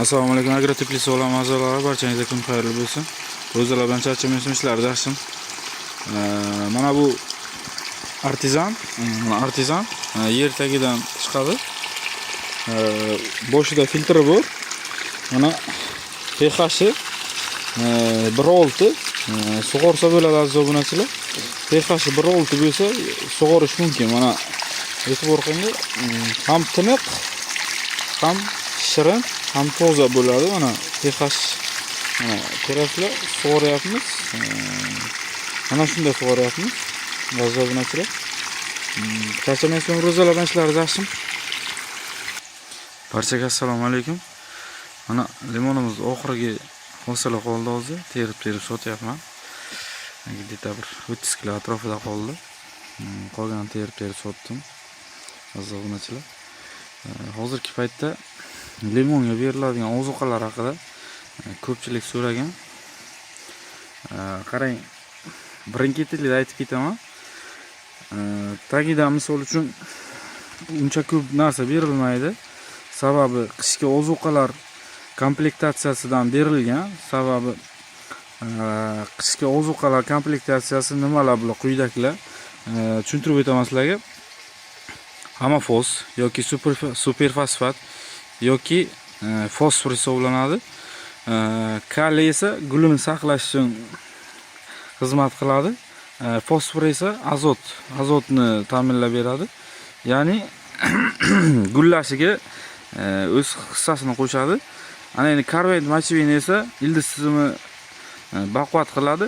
Assalomu alaykum agrotipli sog'lom a'zolari, barchangizga kun xayrli bo'lsin. O'zingizlar bilan charchamaysiz, ishlarni yaxshimi? Mana bu artizan yer tagidan chiqadi. Boshida filtri bor. Mana pH-i 1.6 sug'orsa bo'ladi aziz obunachilar. pH-i 1.6 bo'lsa sug'orish mumkin. Mana e'tibor qiling, ham tiniq, ham shirin, ham toza bo'ladi. Mana pH mana ko'rasizlar, sug'oryapmiz. Mana shunday sug'oryapmiz. Aziz obunachilar. Charchamaysiz, ro'zalar bilan ishlaringiz yaxshimi? Barchaga assalomu alaykum. Mana limonimiz oxirgi hosila qoldi hozir. Terib sotyapman. Где-то bir 30 kilo atrofida qoldi. Qolgan terib sotdim. Aziz obunachilar. Hozirgi paytda limonga beriladigan ozuqalar haqida ko'pchilik so'ragan. Qarang, birin-ketinlikda aytib ketaman. Tagidan misol uchun uncha ko'p narsa berilmaydi. Sababi qishki ozuqalar komplektatsiyasidan berilgan. Sababi qishki ozuqalar komplektatsiyasi nimalar bular quyidagilar tushuntirib o'taman sizlarga. Amafos yoki superfosfat yoki fosfor hisoblanadi. Kaliy esa gulini saqlash uchun xizmat qiladi. Fosfor esa azotni ta'minlab beradi. Ya'ni gullashiga o'z hissasini qo'shadi. Ana endi karbamid mochivin esa ildiz tizimi baquvvat qiladi.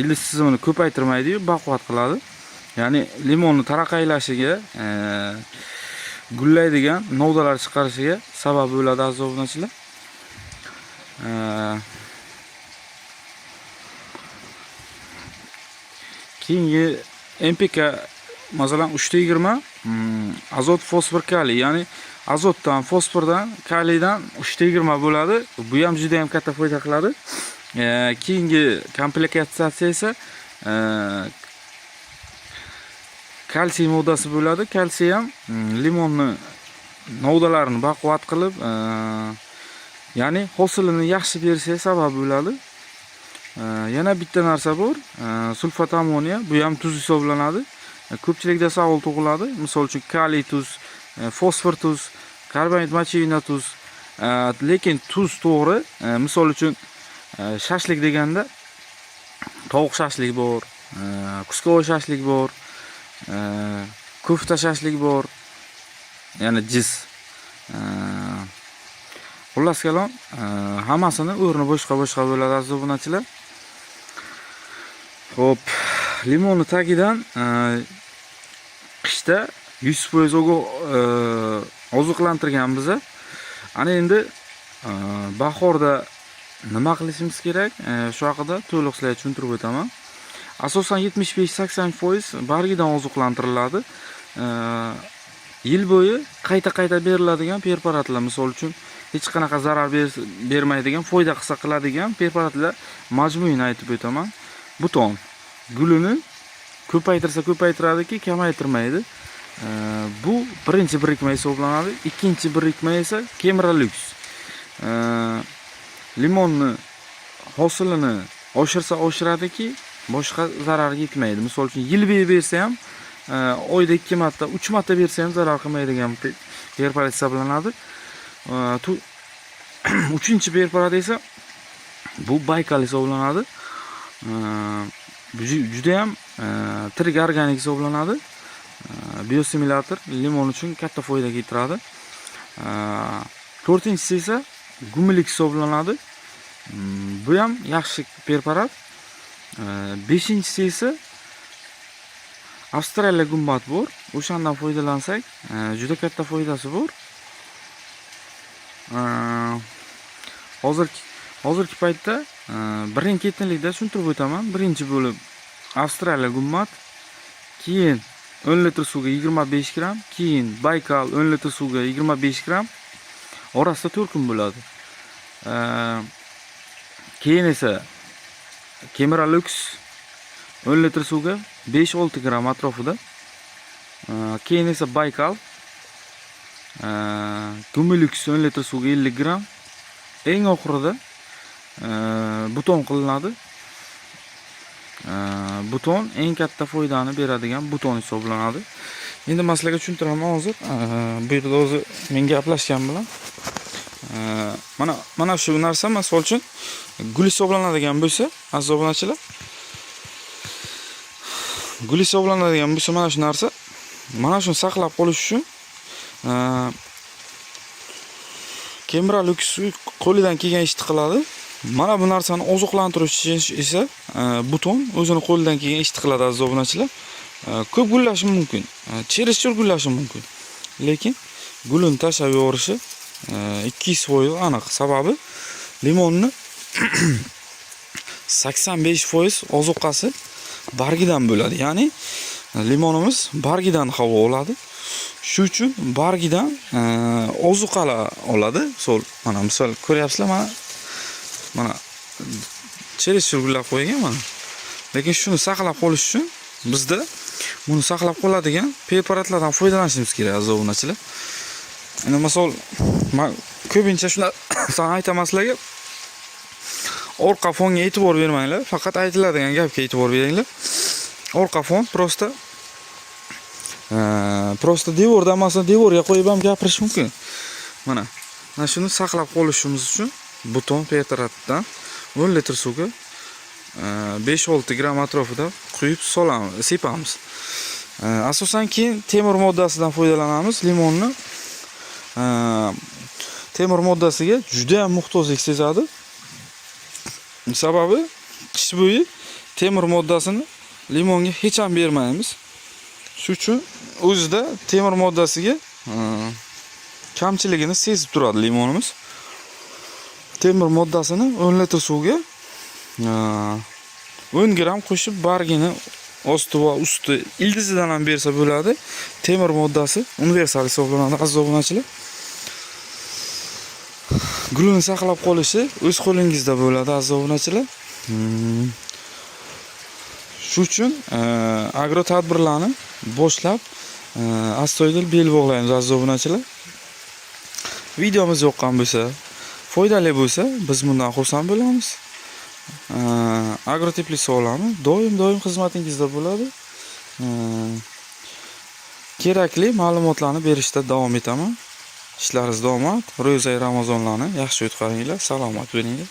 Ildiz tizimini ko'paytirmaydi-yu, baquvvat qiladi. Ya'ni limonni taraqaylashiga, gullaydigan novdalar chiqarishiga sabab bo'ladi aziz obunachilar. Keyingi NPK masalan 3:20 azot, fosfor, kaliy, ya'ni azotdan, fosfordan, kaliydan 3:20 bo'ladi. Bu ham juda ham katta foyda qiladi. Keyingi komplektatsiya esa kalsiy moddasi bo'ladi. Kalsiy ham limonni novdalarini baquvvat qilib, ya'ni hosilini yaxshi berishiga sabab bo'ladi. Yana bitta narsa bor, sulfat ammoniya, bu ham tuz hisoblanadi. Ko'pchilikda savol tug'iladi. Misol uchun kaliy tuz, fosfor tuz, karbamid mochivin tuz. Lekin tuz to'g'ri. Misol uchun shashlik deganda tovuq shashlik bor, kuskovoy shashlik bor, kofta shashlik bor, ya'ni jiz. Xullas kalom, hammasini o'rni boshqa bo'ladi aziz obunachilar. Xo'p, limonni tagidan qishda 100% oziqlantirgan biza. Ana endi bahorda nima qilishimiz kerak? Shu haqida to'liq sizlarga tushuntirib o'taman. Asosan 75-80% bargidan oziqlantiriladi. Yil bo'yi qayta beriladigan preparatlar, misol uchun hech qanaqa zarar bermaydigan, foyda qilsa qiladigan preparatlar majmuini aytib o'taman. Buton gulini ko'paytiradiki, kamaytirmaydi. Bu birinchi birikma hisoblanadi. Ikkinchi birikma esa Kemiralux. Limonni hosilini oshiradiki, boshqa zarar yetmaydi. Misol uchun yil bo'yi bersa ham, oyda 2 marta, 3 marta bersa ham zarar qilmaydigan preparat hisoblanadi. Uchinchi preparat esa bu Baykal hisoblanadi. Juda ham tirik organik hisoblanadi. Biosimilyator limon uchun katta foyda keltiradi. 4-inchisi esa Gumilix hisoblanadi. Bu ham yaxshi preparat. 5-inchisi esa Avstraliya gumbat bor. O'shandan foydalansak, juda katta foydasi bor. Hozirgi paytda birin-ketinlikda tushuntirib o'taman. Birinchi bo'lib Avstraliya gumbat, keyin 10 litr suvga 25 gram, keyin Baykal 10 litr suvga 25 gram. Orasida 4 kun bo'ladi. Keyin esa Kemiralux 10 litr suvga 5-6 gram atrofida. Keyin esa Baykal Gumilux 10 litr suvga 50 gram. eng oxirida buton qilinadi. Buton eng katta foydani beradigan buton hisoblanadi. Endi men sizlarga tushuntiraman hozir. Bu yerda o'zi men gaplashgan bilan mana shu narsa masol uchun gul hisoblanadigan bo'lsa, aziz obunachilar, gul hisoblanadigan bo'lsa mana shu narsa, mana shuni saqlab qolish uchun Kemira Lux qo'lidan kelgan ishni qiladi. Mana bu narsani oziqlantirish uchun esa buton o'zini qo'lidan kelgan ishni qiladi aziz obunachilar. Ko'p gullashi mumkin, cherishchur gullashi mumkin. Lekin gulini tashlab yuborishi 200% aniq. Sababi limonni 85% ozuqasi bargidan bo'ladi. Ya'ni limonimiz bargidan havo oladi. Shu uchun bargidan ozuqalar oladi. Mana misol ko'ryapsizlar, mana cherishchur gullar qo'ygan mana. Lekin shuni saqlab qolish uchun bizda buni saqlab qoladigan preparatlardan foydalanishimiz kerak aziz obunachilar. Endi misol men ko'pincha shuni aytaman sizlarga. Orqa fonga e'tibor bermanglar, faqat aytiladigan gapga e'tibor beringlar. Orqa fon prosta devordan masalan devorga qo'yib ham gapirish mumkin. Mana shuni saqlab qolishimiz uchun buton preparatdan 10 litr suvga 5-6 gram atrofida quyib sepamiz. Asosan keyin temir moddasidan foydalanamiz. Limonni temir moddasiga juda ham muhtojlik sezadi. Sababi qish bo'yi temir moddasini limonga hech ham bermaymiz. Shu uchun o'zida temir moddasiga kamchiligini sezib turadi limonimiz. Temir moddasini 10 litr suvga 10 gram qo'shib bargini osti va usti ildizidan ham bersa bo'ladi. Temir moddasi universal hisoblanadi aziz obunachilar. Gulini saqlab qolishi o'z qo'lingizda bo'ladi aziz obunachilar. Shu uchun agro tadbirlarni boshlab astoydil bel bog'laymiz aziz obunachilar. Videomiz yoqqan bo'lsa, foydali bo'lsa, biz bundan xursand bo'lamiz. Agrotiplik savolami doim xizmatingizda bo'ladi. Kerakli ma'lumotlarni berishda davom etaman. Ishlaringiz omad, ro'za Ramazonlarni yaxshi o'tkazinglar, salomat bo'linglar.